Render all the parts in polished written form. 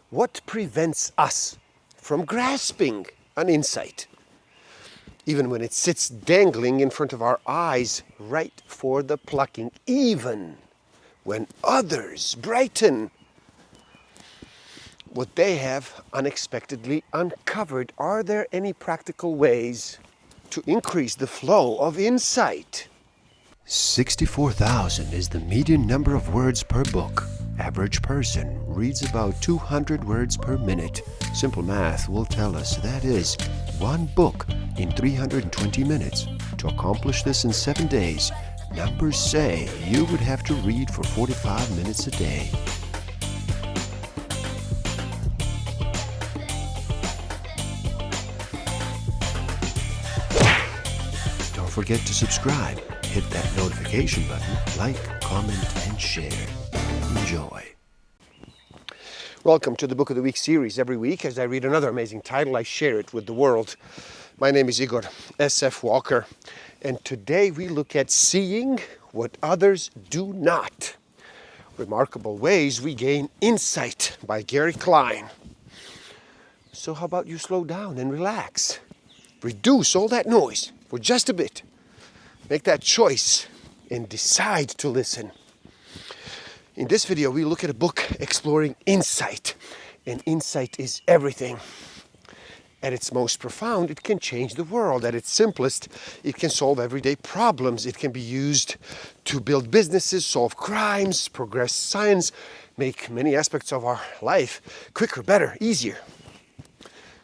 What prevents us from grasping an insight, even when it sits dangling in front of our eyes, right for the plucking, even when others brighten what they have unexpectedly uncovered? Are there any practical ways to increase the flow of insight? 64,000 is the median number of words per book. Average person reads about 200 words per minute. Simple math will tell us that is one book in 320 minutes. To accomplish this in 7 days, numbers say you would have to read for 45 minutes a day. Don't forget to subscribe. Hit that notification button, like, comment, and share. Enjoy. Welcome to the Book of the Week series. Every week, as I read another amazing title, I share it with the world. My name is Igor S.F. Walker, and today we look at Seeing What Others Do Not. Remarkable Ways We Gain Insight by Gary Klein. So how about you slow down and relax? Reduce all that noise for just a bit. Make that choice and decide to listen. In this video, we look at a book exploring insight. And insight is everything. At its most profound, it can change the world. At its simplest, it can solve everyday problems. It can be used to build businesses, solve crimes, progress science, make many aspects of our life quicker, better, easier.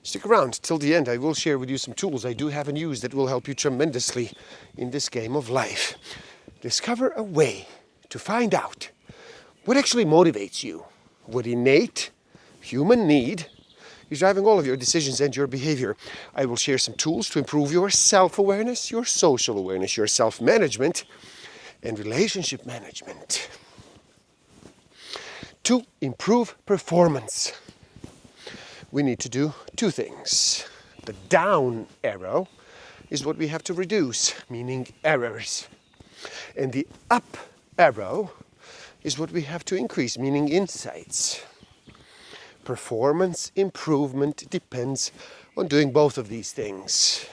Stick around till the end. I will share with you some tools I do have and use that will help you tremendously in this game of life. Discover a way to find out what actually motivates you, what innate human need is driving all of your decisions and your behavior. I will share some tools to improve your self-awareness, your social awareness, your self-management, and relationship management. To improve performance, we need to do two things. The down arrow is what we have to reduce, meaning errors. And the up arrow is what we have to increase, meaning insights. Performance improvement depends on doing both of these things.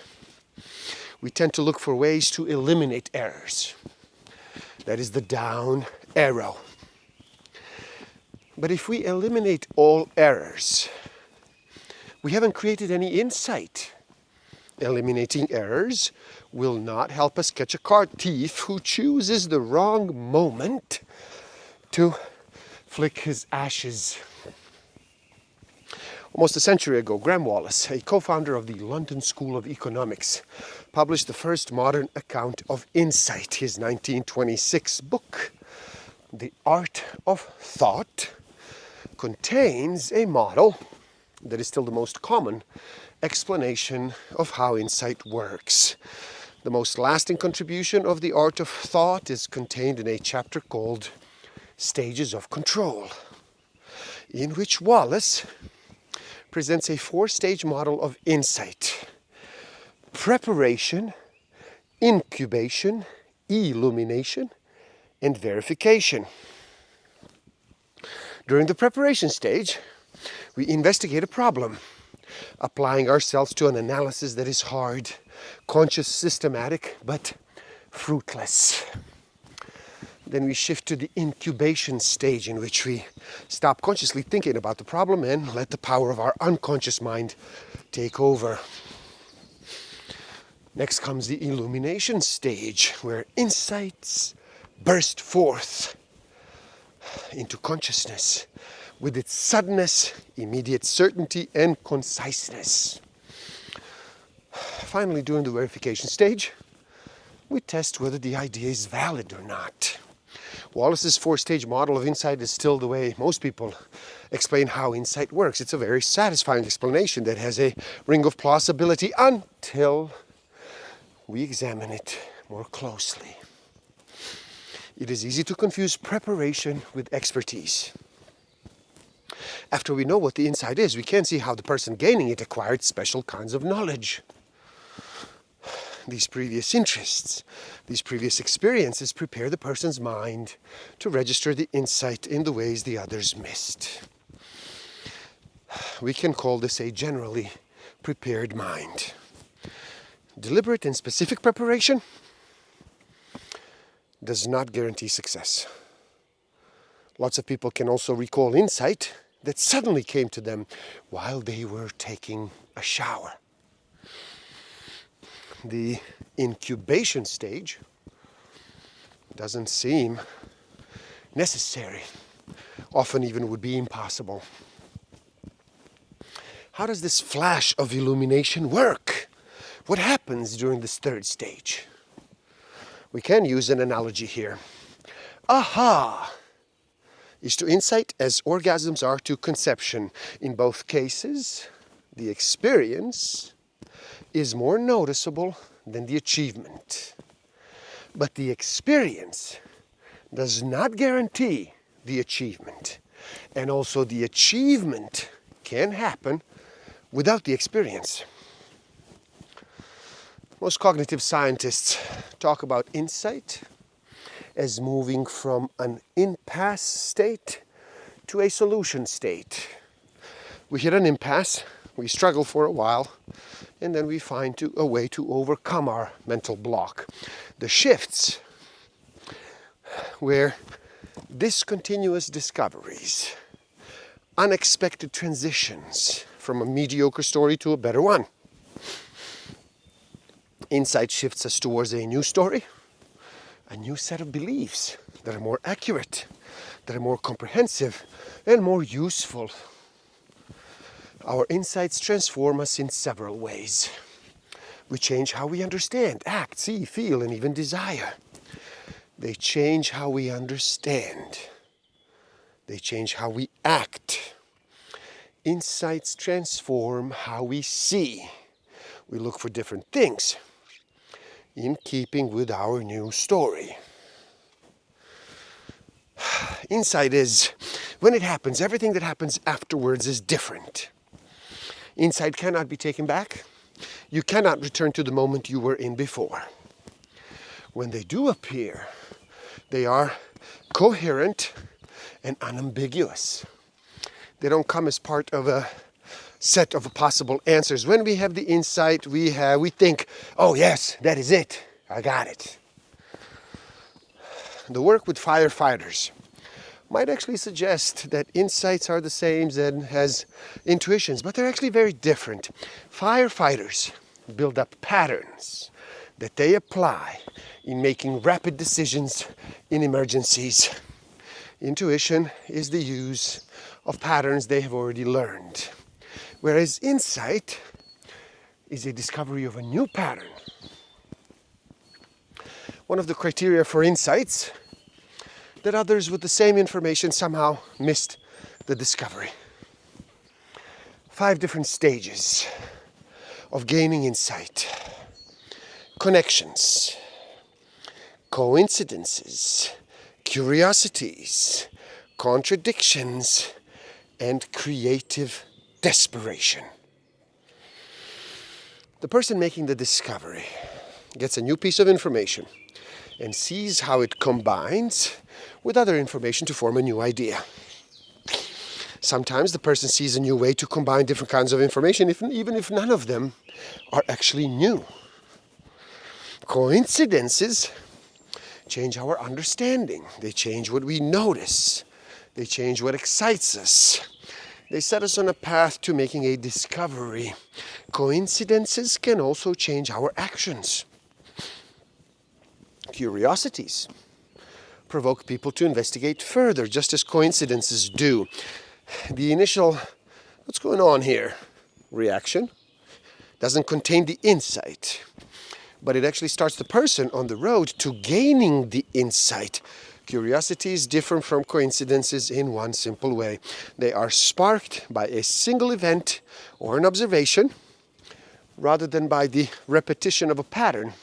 We tend to look for ways to eliminate errors. That is the down arrow. But if we eliminate all errors, we haven't created any insight. Eliminating errors will not help us catch a car thief who chooses the wrong moment to flick his ashes. Almost a century ago, Graham Wallas, a co-founder of the London School of Economics, published the first modern account of insight. His 1926 book, The Art of Thought, contains a model that is still the most common explanation of how insight works. The most lasting contribution of The Art of Thought is contained in a chapter called Stages of Control, in which Wallas presents a 4-stage model of insight: preparation, incubation, illumination, and verification. During the preparation stage, we investigate a problem, applying ourselves to an analysis that is hard, conscious, systematic, but fruitless. Then we shift to the incubation stage, in which we stop consciously thinking about the problem and let the power of our unconscious mind take over. Next comes the illumination stage, where insights burst forth into consciousness with its suddenness, immediate certainty, and conciseness. Finally, during the verification stage, we test whether the idea is valid or not. Wallas's 4-stage model of insight is still the way most people explain how insight works. It's a very satisfying explanation that has a ring of plausibility until we examine it more closely. It is easy to confuse preparation with expertise. After we know what the insight is, we can see how the person gaining it acquired special kinds of knowledge. These previous interests, these previous experiences prepare the person's mind to register the insight in the ways the others missed. we can call this a generally prepared mind. Deliberate and specific preparation does not guarantee success. Lots of people can also recall insight that suddenly came to them while they were taking a shower. The incubation stage doesn't seem necessary, often even would be impossible. How does this flash of illumination work? What happens during this third stage? We can use an analogy here. Aha is to insight as orgasms are to conception. In both cases, the experience is more noticeable than the achievement. But the experience does not guarantee the achievement. And also the achievement can happen without the experience. Most cognitive scientists talk about insight as moving from an impasse state to a solution state. We hit an impasse, we struggle for a while, and then we find a way to overcome our mental block. The shifts where discontinuous discoveries, unexpected transitions from a mediocre story to a better one. Insight shifts us towards a new story, a new set of beliefs that are more accurate, that are more comprehensive, and more useful. Our insights transform us in several ways. We change how we understand, act, see, feel, and even desire. They change how we understand. They change how we act. Insights transform how we see. We look for different things in keeping with our new story. Insight is, when it happens, everything that happens afterwards is different. Insight cannot be taken back. You cannot return to the moment you were in before. When they do appear, they are coherent and unambiguous. They don't come as part of a set of possible answers. When we have the insight, we think, oh yes, that is it. I got it. The work with firefighters might actually suggest that insights are the same as intuitions, but they're actually very different. Firefighters build up patterns that they apply in making rapid decisions in emergencies. Intuition is the use of patterns they have already learned. Whereas insight is a discovery of a new pattern. One of the criteria for insights that others with the same information somehow missed the discovery. 5 different stages of gaining insight. Connections, coincidences, curiosities, contradictions, and creative desperation. The person making the discovery gets a new piece of information and sees how it combines with other information to form a new idea. Sometimes the person sees a new way to combine different kinds of information, even if none of them are actually new. Coincidences change our understanding. They change what we notice. They change what excites us. They set us on a path to making a discovery. Coincidences can also change our actions. Curiosities provoke people to investigate further, just as coincidences do. The initial, what's going on here, reaction doesn't contain the insight, but it actually starts the person on the road to gaining the insight. Curiosity is different from coincidences in one simple way. They are sparked by a single event or an observation, rather than by the repetition of a pattern.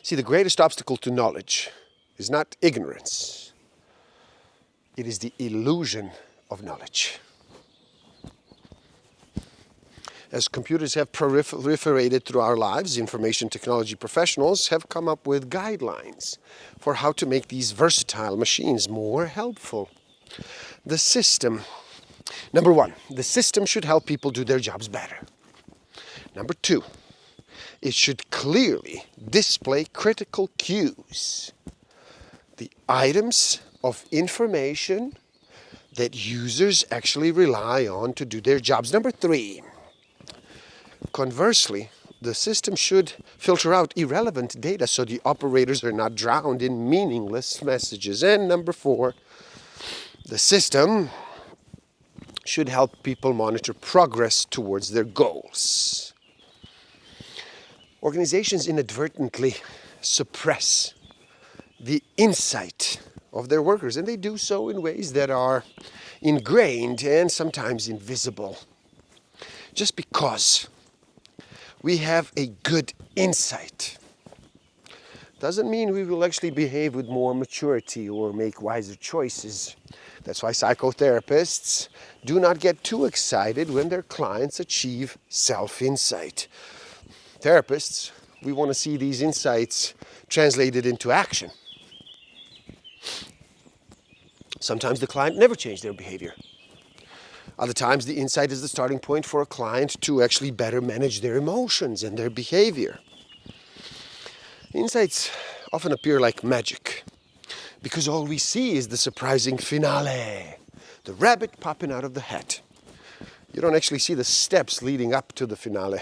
See, the greatest obstacle to knowledge is not ignorance. It is the illusion of knowledge. As computers have proliferated through our lives, information technology professionals have come up with guidelines for how to make these versatile machines more helpful. The system. Number one, the system should help people do their jobs better. Number two, it should clearly display critical cues, the items of information that users actually rely on to do their jobs. Number three, conversely, the system should filter out irrelevant data so the operators are not drowned in meaningless messages. And number four, the system should help people monitor progress towards their goals. Organizations inadvertently suppress the insight of their workers, and they do so in ways that are ingrained and sometimes invisible. Just because we have a good insight doesn't mean we will actually behave with more maturity or make wiser choices. That's why psychotherapists do not get too excited when their clients achieve self-insight. Therapists, we want to see these insights translated into action. Sometimes the client never changed their behavior. Other times the insight is the starting point for a client to actually better manage their emotions and their behavior. Insights often appear like magic because all we see is the surprising finale, the rabbit popping out of the hat. You don't actually see the steps leading up to the finale,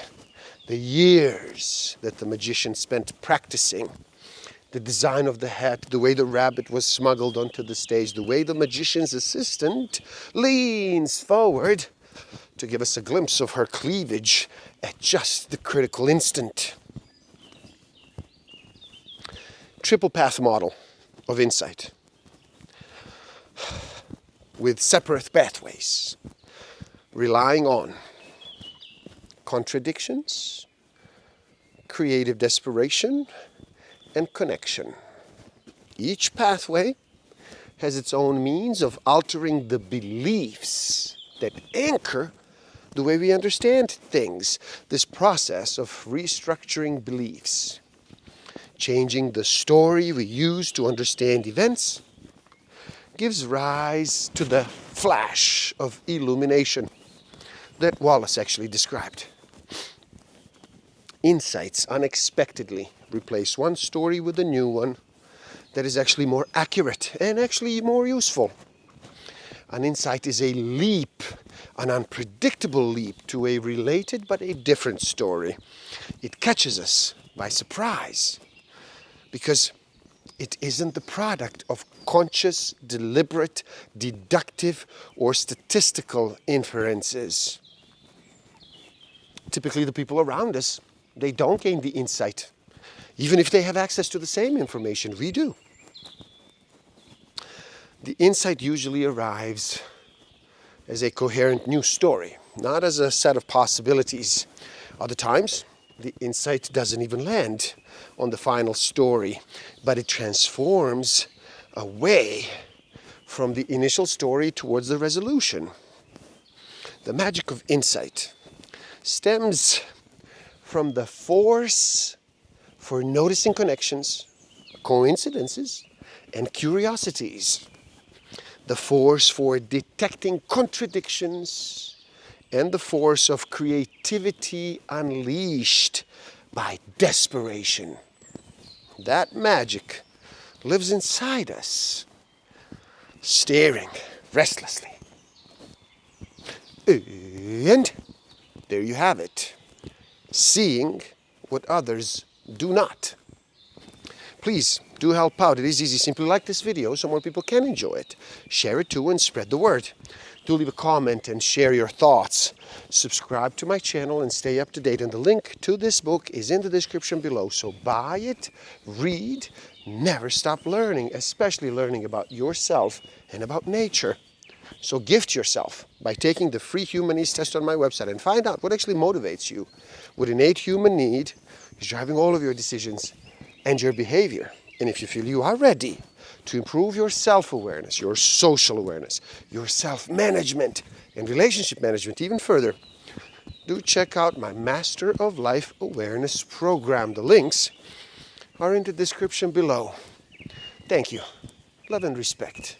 the years that the magician spent practicing, the design of the hat, the way the rabbit was smuggled onto the stage, the way the magician's assistant leans forward to give us a glimpse of her cleavage at just the critical instant. Triple path model of insight with separate pathways, relying on contradictions, creative desperation, and connection. Each pathway has its own means of altering the beliefs that anchor the way we understand things. This process of restructuring beliefs, changing the story we use to understand events, gives rise to the flash of illumination that Wallace actually described. Insights unexpectedly replace one story with a new one that is actually more accurate and actually more useful. An insight is a leap, an unpredictable leap to a related but a different story. It catches us by surprise because it isn't the product of conscious, deliberate, deductive, or statistical inferences. Typically, the people around us, they don't gain the insight, even if they have access to the same information we do. The insight usually arrives as a coherent new story, not as a set of possibilities. Other times, the insight doesn't even land on the final story, but it transforms away from the initial story towards the resolution. The magic of insight stems from the force for noticing connections, coincidences, and curiosities. The force for detecting contradictions, and the force of creativity unleashed by desperation. That magic lives inside us, staring restlessly. And there you have it. Seeing what others do not. Please do help out. It is easy. Simply like this video so more people can enjoy it. Share it too and spread the word. Do leave a comment and share your thoughts. Subscribe to my channel and stay up to date. And the link to this book is in the description below. So buy it, read, never stop learning, especially learning about yourself and about nature. So gift yourself by taking the free human needs test on my website and find out what actually motivates you, what innate human need is driving all of your decisions and your behavior. And if you feel you are ready to improve your self-awareness, your social awareness, your self-management, and relationship management even further, do check out my Master of Life Awareness program. The links are in the description below. Thank you. Love and respect.